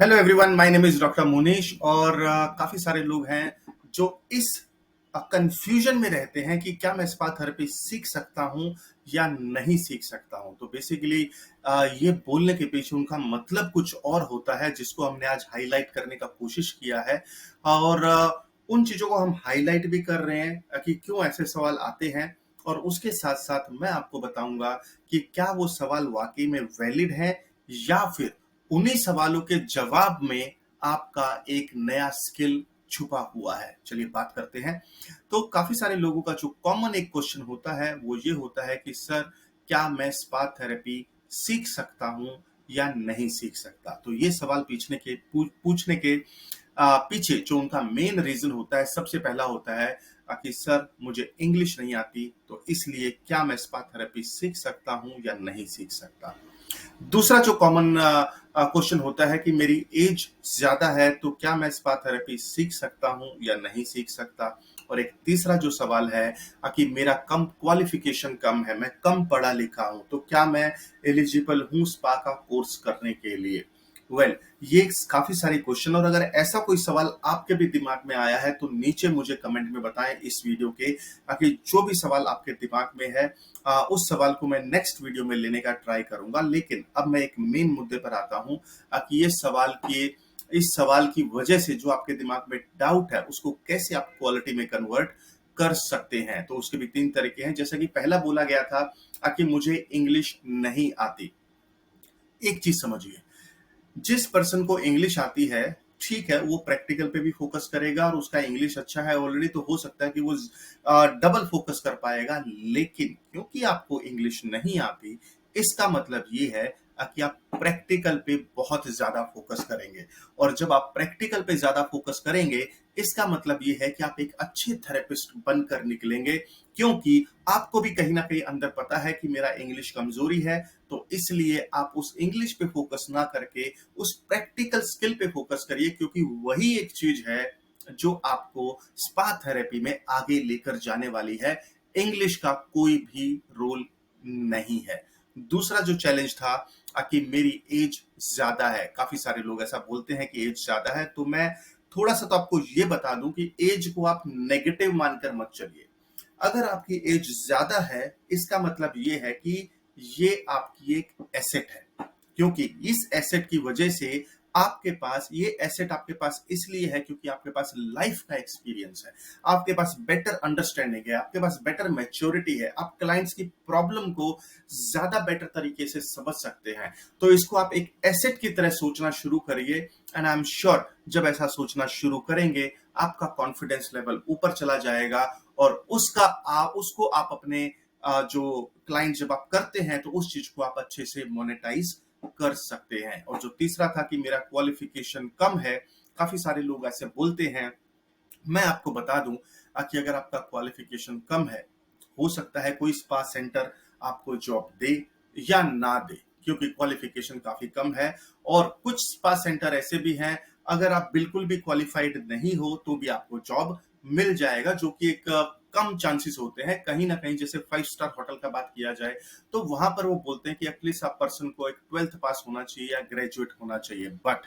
Hello everyone, my name is doctor Munish. और काफी सारे लोग हैं जो इस कंफ्यूजन में रहते हैं कि क्या मैं स्पा थेरेपी सीख सकता हूं या नहीं सीख सकता हूं। तो बेसिकली ये बोलने के पीछे उनका मतलब कुछ और होता है, जिसको हमने आज हाईलाइट करने का कोशिश किया है। और उन चीजों को हम हाईलाइट भी कर रहे हैं कि क्यों ऐसे सवाल आते हैं। और उसके साथ साथ मैं आपको बताऊंगा कि क्या वो सवाल वाकई में वैलिड है या फिर उन्हीं सवालों के जवाब में आपका एक नया स्किल छुपा हुआ है। चलिए बात करते हैं। तो काफी सारे लोगों का जो कॉमन एक क्वेश्चन होता है वो ये होता है कि सर, क्या मैं स्पा थेरेपी सीख सकता हूं या नहीं सीख सकता। तो ये सवाल पूछने के पीछे जो उनका मेन रीजन होता है, सबसे पहला होता है कि सर मुझे इंग्लिश नहीं आती, तो इसलिए क्या मैं स्पा थेरेपी सीख सकता हूं या नहीं सीख सकता। दूसरा जो कॉमन क्वेश्चन होता है कि मेरी एज ज्यादा है, तो क्या मैं स्पा थेरेपी सीख सकता हूं या नहीं सीख सकता। और एक तीसरा जो सवाल है कि मेरा कम क्वालिफिकेशन कम है, मैं कम पढ़ा लिखा हूं, तो क्या मैं एलिजिबल हूं स्पा का कोर्स करने के लिए। ये काफी सारे क्वेश्चन। और अगर ऐसा कोई सवाल आपके भी दिमाग में आया है तो नीचे मुझे कमेंट में बताएं इस वीडियो के, ताकि जो भी सवाल आपके दिमाग में है उस सवाल को मैं नेक्स्ट वीडियो में लेने का ट्राई करूंगा। लेकिन अब मैं एक मेन मुद्दे पर आता हूं कि इस सवाल की वजह से जो आपके दिमाग में डाउट है उसको कैसे आप क्वालिटी में कन्वर्ट कर सकते हैं। तो उसके भी तीन तरीके हैं। जैसा कि पहला बोला गया था कि मुझे इंग्लिश नहीं आती। एक चीज समझिए, जिस पर्सन को इंग्लिश आती है, ठीक है, वो प्रैक्टिकल पे भी फोकस करेगा और उसका इंग्लिश अच्छा है ऑलरेडी, तो हो सकता है कि वो डबल फोकस कर पाएगा। लेकिन क्योंकि आपको इंग्लिश नहीं आती, इसका मतलब ये है कि आप प्रैक्टिकल पे बहुत ज्यादा फोकस करेंगे। और जब आप प्रैक्टिकल पे ज्यादा फोकस करेंगे, इसका मतलब ये है कि आप एक अच्छे थेरेपिस्ट बनकर निकलेंगे। क्योंकि आपको भी कहीं ना कहीं अंदर पता है कि मेरा इंग्लिश कमजोरी है, तो इसलिए आप उस इंग्लिश पे फोकस ना करके उस प्रैक्टिकल स्किल पे फोकस करिए, क्योंकि वही एक चीज है जो आपको स्पा थेरेपी में आगे लेकर जाने वाली है। इंग्लिश का कोई भी रोल नहीं है। दूसरा जो चैलेंज था कि मेरी एज ज्यादा है, काफी सारे लोग ऐसा बोलते हैं कि एज ज्यादा है। तो मैं थोड़ा सा तो आपको ये बता दूं कि एज को आप नेगेटिव मानकर मत चलिए। अगर आपकी एज ज्यादा है, इसका मतलब ये है कि ये आपकी एक एसेट है। क्योंकि इस एसेट की वजह से आपके पास ये एसेट आपके पास इसलिए है क्योंकि आपके पास लाइफ का एक्सपीरियंस है, आपके पास बेटर अंडरस्टैंडिंग है, आपके पास बेटर मैच्योरिटी है, आप क्लाइंट्स की प्रॉब्लम को ज्यादा बेटर तरीके से समझ सकते हैं। तो इसको आप एक एसेट की तरह सोचना शुरू करिए। एंड आई एम श्योर जब ऐसा सोचना शुरू करेंगे, आपका कॉन्फिडेंस लेवल ऊपर चला जाएगा। और उसको आप अपने जो क्लाइंट जब आप करते हैं तो उस चीज को आप अच्छे से मोनेटाइज कर सकते हैं। और जो तीसरा था कि मेरा क्वालिफिकेशन कम है, काफी सारे लोग ऐसे बोलते हैं। मैं आपको बता दूं कि अगर आपका क्वालिफिकेशन कम है, हो सकता है कोई स्पा सेंटर आपको जॉब दे या ना दे, क्योंकि क्वालिफिकेशन काफी कम है। और कुछ स्पा सेंटर ऐसे भी हैं, अगर आप बिल्कुल भी क्वालिफाइड नहीं हो तो भी आपको जॉब मिल जाएगा, जो कि एक कम चांसेस होते हैं। कहीं ना कहीं जैसे 5 स्टार होटल का बात किया जाए तो वहां पर वो बोलते हैं कि एटलीस्ट आप पर्सन को एक 12th पास होना चाहिए या ग्रेजुएट होना चाहिए। बट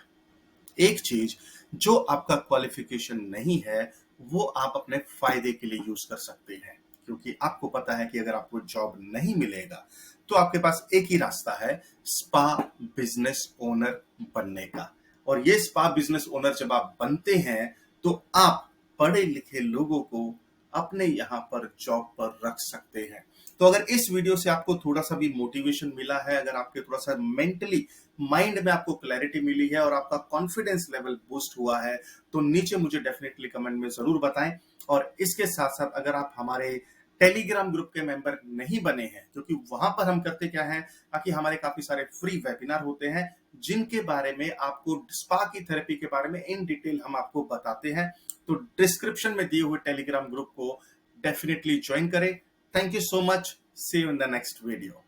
एक चीज, जो आपका क्वालिफिकेशन नहीं है वो आप अपने फायदे के लिए यूज कर सकते हैं। क्योंकि आपको पता है कि अगर आपको जॉब नहीं मिलेगा तो आपके पास एक ही रास्ता है, स्पा बिजनेस ओनर बनने का। और ये स्पा बिजनेस ओनर जब आप बनते हैं तो आप पढ़े लिखे लोगों को अपने यहाँ पर जॉब पर रख सकते हैं। तो अगर इस वीडियो से आपको थोड़ा सा भी मोटिवेशन मिला है, अगर आपके थोड़ा सा मेंटली माइंड में आपको क्लैरिटी मिली है और आपका कॉन्फिडेंस लेवल बूस्ट हुआ है, तो नीचे मुझे डेफिनेटली कमेंट में जरूर बताएं। और इसके साथ साथ अगर आप हमारे टेलीग्राम ग्रुप के मेंबर नहीं बने हैं, क्योंकि वहां पर हम करते क्या है कि हमारे काफी सारे फ्री वेबिनार होते हैं, जिनके बारे में आपको स्पा की थेरेपी के बारे में इन डिटेल हम आपको बताते हैं। तो डिस्क्रिप्शन में दिए हुए टेलीग्राम ग्रुप को डेफिनेटली ज्वाइन करें। Thank you so much. See you in the next video.